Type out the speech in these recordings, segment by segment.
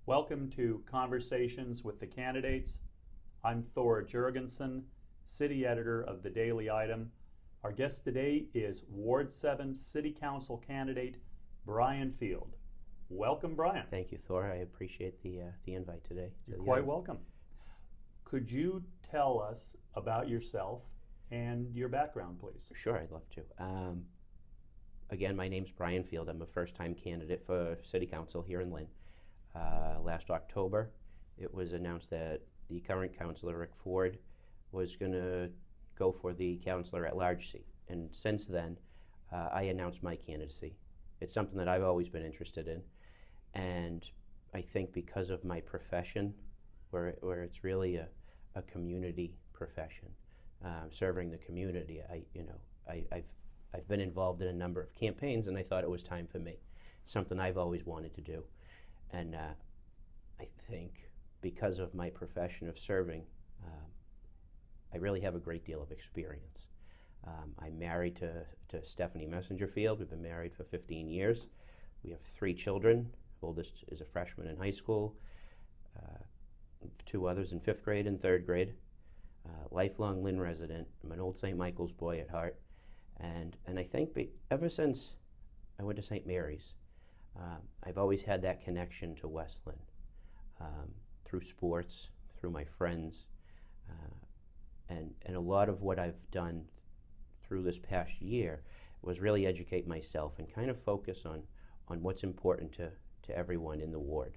Welcome to Conversations with the Candidates. I'm Thor Jourgensen, City Editor of the Daily Item. Our guest today is Ward 7 City Council candidate Brian Field. Welcome, Brian. Thank you, Thor. I appreciate the invite today. You're quite welcome. Could you tell us about yourself and your background, please? Sure, I'd love to. Again, my name's Brian Field. I'm a first-time candidate for City Council here in Lynn. Last October, it was announced that the current councilor, Rick Ford, was going to go for the councilor at large seat. And since then, I announced my candidacy. It's something that I've always been interested in. And I think because of my profession, where it's really a community profession, serving the community, I've been involved in a number of campaigns, and I thought it was time for me. Something I've always wanted to do. And I think because of my profession of serving, I really have a great deal of experience. I'm married to Stephanie Messenger Field. We've been married for 15 years. We have 3 children. Oldest is a freshman in high school, 2 others in 5th grade and 3rd grade. Lifelong Lynn resident. I'm an old St. Michael's boy at heart. And I think ever since I went to St. Mary's, I've always had that connection to West Lynn through sports, through my friends, and a lot of what I've done through this past year was really educate myself and kind of focus on what's important to everyone in the ward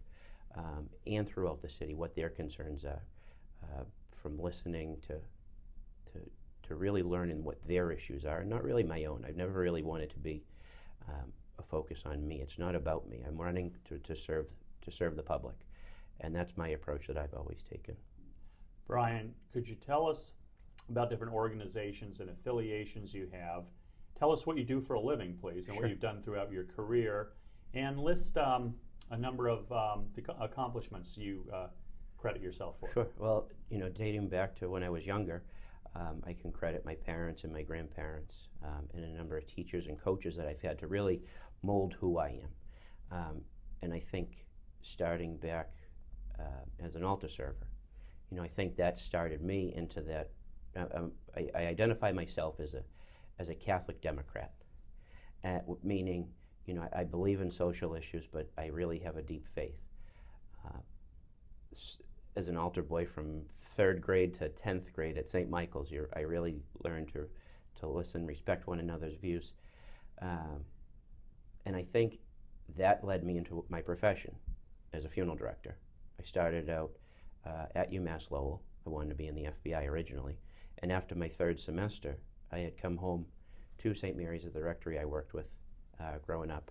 and throughout the city, what their concerns are, from listening to really learning what their issues are, and not really my own. I've never really wanted to be a focus on me. It's not about me. I'm running to serve the public, and that's my approach that I've always taken. Brian, could you tell us about different organizations and affiliations you have? Tell us what you do for a living, please, and Sure. what you've done throughout your career, and list a number of the accomplishments you credit yourself for. Sure. Well, dating back to when I was younger, I can credit my parents and my grandparents and a number of teachers and coaches that I've had to really mold who I am. And I think starting back as an altar server, I think that started me into that. I identify myself as a Catholic Democrat, meaning, I believe in social issues, but I really have a deep faith. As an altar boy from 3rd grade to 10th grade at St. Michael's, I really learned to listen, respect one another's views. And I think that led me into my profession as a funeral director. I started out at UMass Lowell. I wanted to be in the FBI originally. And after my 3rd semester, I had come home to St. Mary's at the rectory I worked with growing up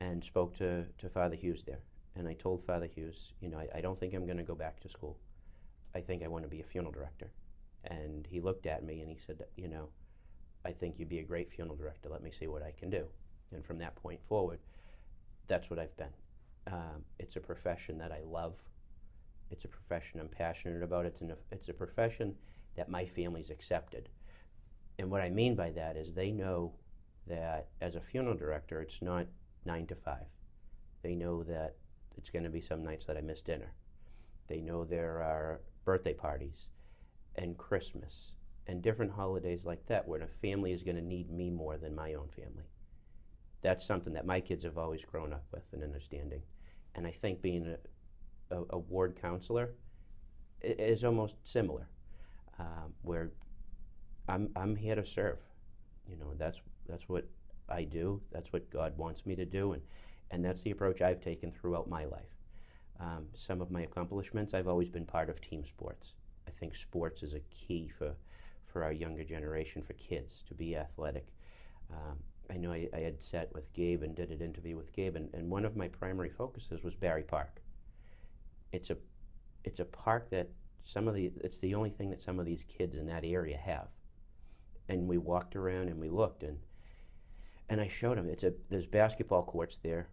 and spoke to Father Hughes there. And I told Father Hughes, I don't think I'm going to go back to school. I think I want to be a funeral director. And he looked at me and he said, I think you'd be a great funeral director. Let me see what I can do. And from that point forward, that's what I've been. It's a profession that I love. It's a profession I'm passionate about. It's a profession that my family's accepted. And what I mean by that is they know that as a funeral director, it's not 9 to 5. They know that it's going to be some nights that I miss dinner. They know there are birthday parties and Christmas and different holidays like that where a family is going to need me more than my own family. That's something that my kids have always grown up with and understanding. And I think being a ward councilor is almost similar, where I'm here to serve. That's what I do. That's what God wants me to do, and that's the approach I've taken throughout my life. Some of my accomplishments, I've always been part of team sports. I think sports is a key for our younger generation, for kids to be athletic. I know I had sat with Gabe and did an interview with Gabe, and one of my primary focuses was Barry Park. It's a park that it's the only thing that some of these kids in that area have. And we walked around and we looked, and I showed them, there's basketball courts there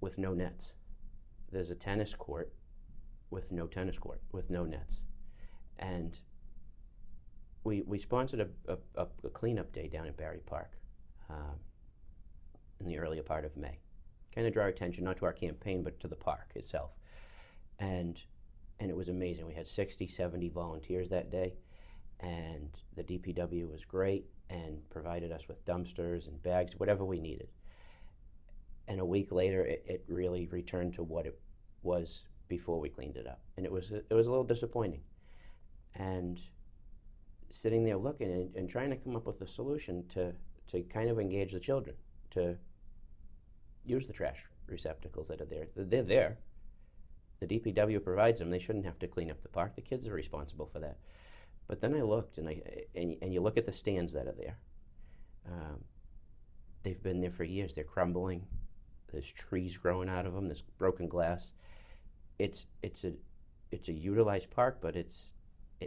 with no nets. There's a tennis court with no tennis court, with no nets. And we sponsored a cleanup day down at Barry Park in the earlier part of May. Kind of draw attention not to our campaign, but to the park itself. And it was amazing. We had 60, 70 volunteers that day, and the DPW was great and provided us with dumpsters and bags, whatever we needed. And a week later, it really returned to what it was before we cleaned it up, and it was a little disappointing. And sitting there looking and trying to come up with a solution to kind of engage the children to use the trash receptacles that are there. They're there. The DPW provides them. They shouldn't have to clean up the park. The kids are responsible for that. But then I looked, and you look at the stands that are there. They've been there for years. They're crumbling. There's trees growing out of them. There's broken glass. It's a utilized park, but it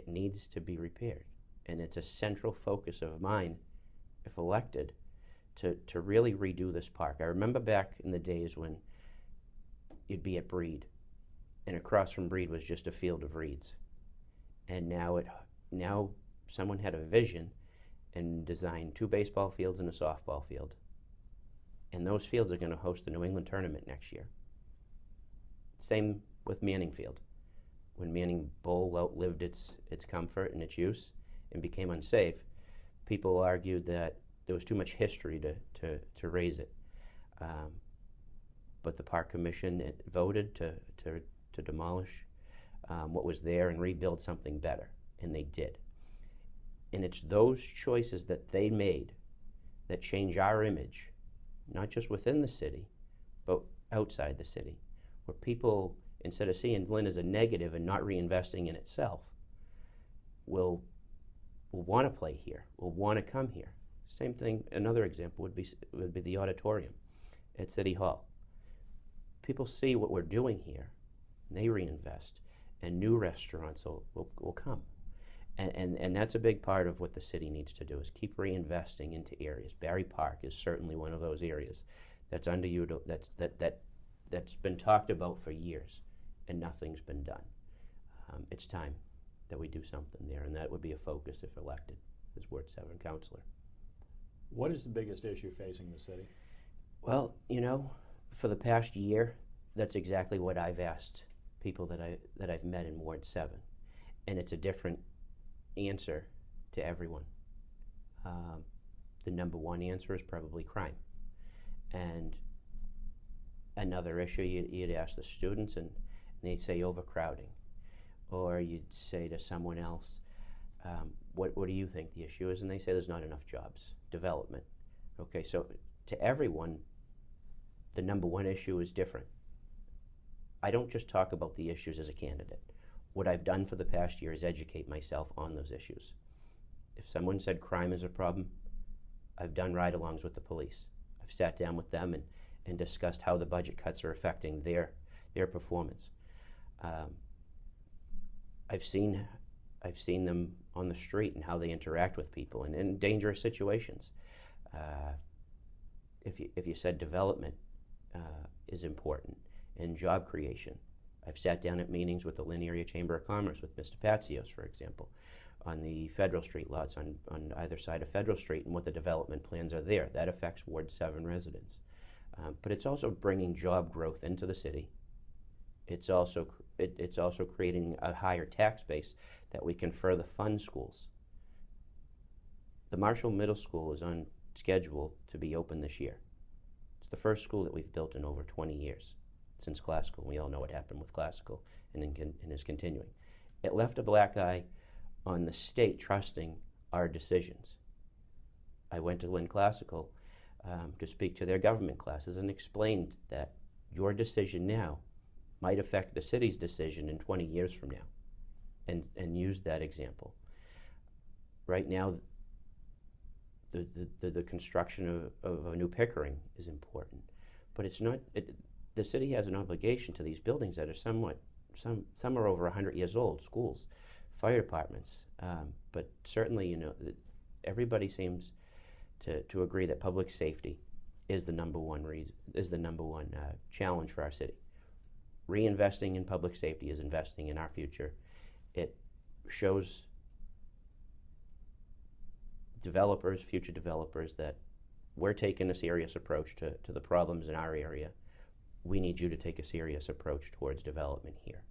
needs to be repaired. And it's a central focus of mine, if elected, to really redo this park. I remember back in the days when you'd be at Breed, and across from Breed was just a field of reeds. And now someone had a vision and designed 2 baseball fields and a softball field. And those fields are going to host the New England tournament next year. Same with Manning Field. When Manning Bowl outlived its comfort and its use and became unsafe, people argued that there was too much history to raise it. But the Park Commission voted to demolish what was there and rebuild something better, and they did. And it's those choices that they made that change our image, not just within the city, but outside the city, where people, instead of seeing Lynn as a negative and not reinvesting in itself, will want to play here, will want to come here. Same thing, another example would be the auditorium at City Hall. People see what we're doing here, and they reinvest, and new restaurants will come. And that's a big part of what the city needs to do, is keep reinvesting into areas. Barry Park is certainly one of those areas that's that's been talked about for years, and nothing's been done. It's time that we do something there, and that would be a focus if elected as Ward 7 Councilor. What is the biggest issue facing the city? Well, for the past year, that's exactly what I've asked people that I've met in Ward 7, and it's a different answer to everyone. The number one answer is probably crime, and another issue you'd ask the students, and they'd say overcrowding, or you'd say to someone else, what do you think the issue is? And they say there's not enough jobs, development. Okay, so to everyone, the number one issue is different. I don't just talk about the issues as a candidate. What I've done for the past year is educate myself on those issues. If someone said crime is a problem, I've done ride-alongs with the police. I've sat down with them and discussed how the budget cuts are affecting their performance. I've seen them on the street and how they interact with people and in dangerous situations. If you said development is important and job creation, I've sat down at meetings with the Lynn Area Chamber of Commerce with Mr. Patsios, for example, on the Federal Street lots on either side of Federal Street and what the development plans are there. That affects Ward 7 residents. But it's also bringing job growth into the city. It's also creating a higher tax base that we can further fund schools. The Marshall Middle School is on schedule to be open this year. It's the first school that we've built in over 20 years since classical. We all know what happened with classical and is continuing. It left a black eye on the state trusting our decisions. I went to Lynn Classical to speak to their government classes and explained that your decision now might affect the city's decision in 20 years from now, and used that example. Right now, the construction of a new Pickering is important, but it's not. The city has an obligation to these buildings that are some are over 100 years old, schools, fire departments, but certainly, everybody seems to agree that public safety is the number one challenge for our city. Reinvesting in public safety is investing in our future. It shows future developers, that we're taking a serious approach to the problems in our area. We need you to take a serious approach towards development here.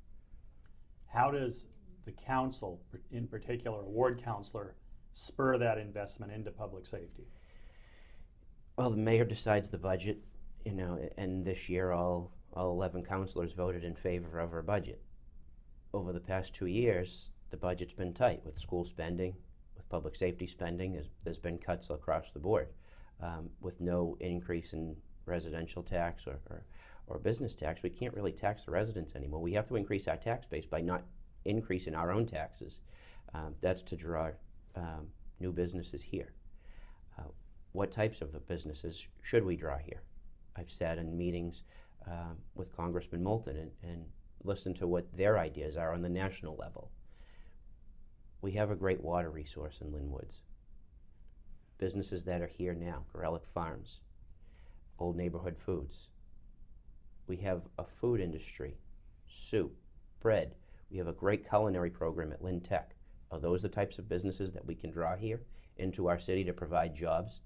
How does the council, in particular a ward councilor, spur that investment into public safety? Well, the mayor decides the budget, and this year all 11 councilors voted in favor of our budget. Over the past 2 years, the budget's been tight with school spending, with public safety spending. There's been cuts across the board, with no increase in residential tax or business tax. We can't really tax the residents anymore. We have to increase our tax base by not increasing our own taxes. That's to draw new businesses here. What types of businesses should we draw here? I've sat in meetings with Congressman Moulton and listened to what their ideas are on the national level. We have a great water resource in Lynn Woods. Businesses that are here now, Gorelick Farms, Old Neighborhood Foods. We have a food industry, soup, bread. We have a great culinary program at Lynn Tech. Are those the types of businesses that we can draw here into our city to provide jobs,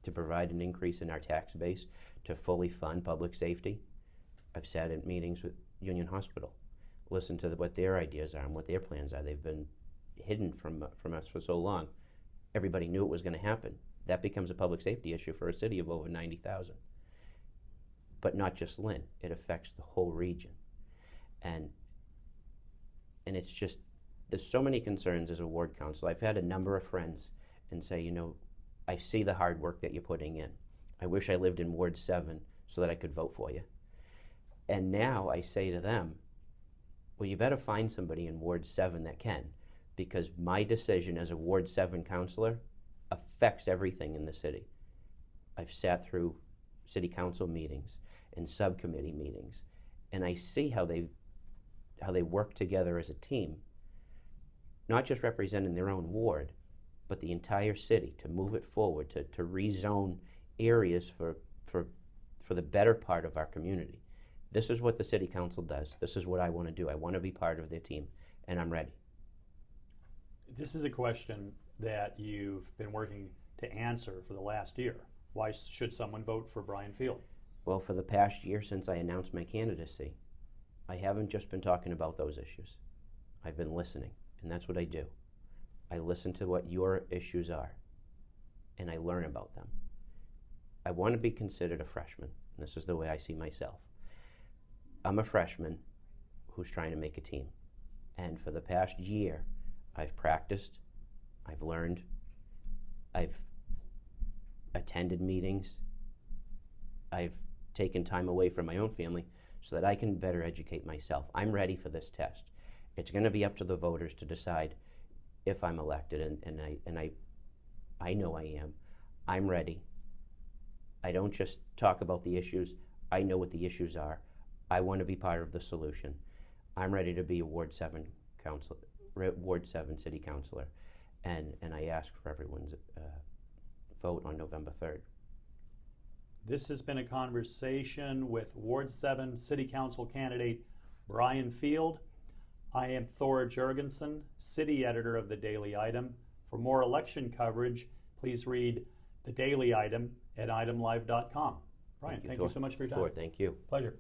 to provide an increase in our tax base, to fully fund public safety? I've sat in meetings with Union Hospital, listened to what their ideas are and what their plans are. They've been hidden from us for so long. Everybody knew it was going to happen. That becomes a public safety issue for a city of over 90,000. But not just Lynn, it affects the whole region. And it's just, there's so many concerns as a ward council. I've had a number of friends and say, I see the hard work that you're putting in. I wish I lived in Ward 7 so that I could vote for you. And now I say to them, well, you better find somebody in Ward 7 that can, because my decision as a Ward 7 councilor affects everything in the city. I've sat through city council meetings and subcommittee meetings, and I see how they work together as a team, not just representing their own ward, but the entire city, to move it forward, to rezone areas for the better part of our community. This is what the city council does. This is what I want to do. I want to be part of their team, and I'm ready. This is a question that you've been working to answer for the last year. Why should someone vote for Brian Field? Well, for the past year since I announced my candidacy, I haven't just been talking about those issues. I've been listening, and that's what I do. I listen to what your issues are, and I learn about them. I want to be considered a freshman, and this is the way I see myself. I'm a freshman who's trying to make a team, and for the past year, I've practiced, I've learned, I've attended meetings, I've taken time away from my own family so that I can better educate myself. I'm ready for this test. It's going to be up to the voters to decide if I'm elected, and I know I am. I'm ready. I don't just talk about the issues. I know what the issues are. I want to be part of the solution. I'm ready to be a Ward 7 city councilor, and I ask for everyone's vote on November 3rd. This has been a conversation with Ward 7 City Council candidate Brian Field. I am Thor Jourgensen, City Editor of The Daily Item. For more election coverage, please read The Daily Item at itemlive.com. Brian, thank you so much for your time. Thor, thank you. Pleasure.